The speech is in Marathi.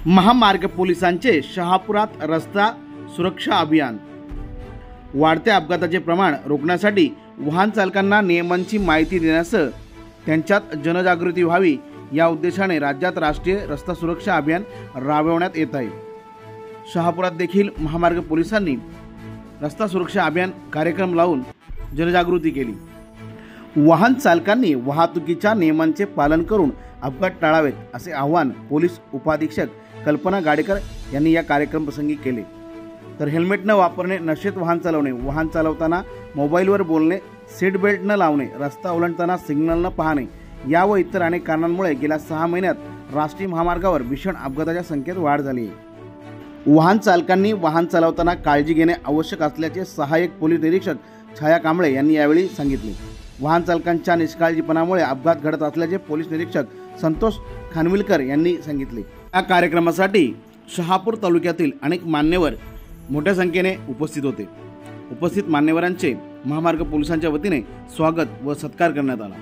महामार्ग पोलिसांचे शहापुरात रस्ता सुरक्षा अभियान। वाढत्या अपघाताचे प्रमाण रोखण्यासाठी वाहन चालकांना नियमांची माहिती देण्यासह त्यांच्यात जनजागृती व्हावी या उद्देशाने राज्यात राष्ट्रीय रस्ता सुरक्षा अभियान राबवण्यात येत आहे। शहापुरात देखील महामार्ग पोलिसांनी रस्ता सुरक्षा अभियान कार्यक्रम लावून जनजागृती केली। वाहन चालकांनी वाहतुकीच्या नियमांचे पालन करून अपघात टाळावेत असे आवाहन पोलीस उपाधीक्षक कल्पना गाडेकर यांनी या कार्यक्रम प्रसंगी केले। तर हेल्मेट न वापरणे, नशेत वाहन चालवणे, वाहन चालवताना मोबाईलवर बोलणे, सीट बेल्ट न लावणे, रस्ता ओलांडताना सिग्नल न पाहणे या व इतर अनेक कारणांमुळे गेल्या 6 महिन्यात राष्ट्रीय महामार्गावर भीषण अपघाताच्या संख्येत वाढ झाली आहे। वाहन चालकांनी वाहन चालवताना काळजी घेणे आवश्यक असल्याचे सहाय्यक पोलीस निरीक्षक छाया कांबळे यांनी यावेळी सांगितले। वाहन चालकांच्या निष्काळजीपणामुळे अपघात घडत असल्याचे पोलीस निरीक्षक संतोष खानविलकर यांनी सांगितले। या कार्यक्रमासाठी शहापूर तालुक्यातील अनेक मान्यवर मोठ्या संख्येने उपस्थित होते। उपस्थित मान्यवरांचे महामार्ग पोलिसांच्या वतीने स्वागत व सत्कार करण्यात आला।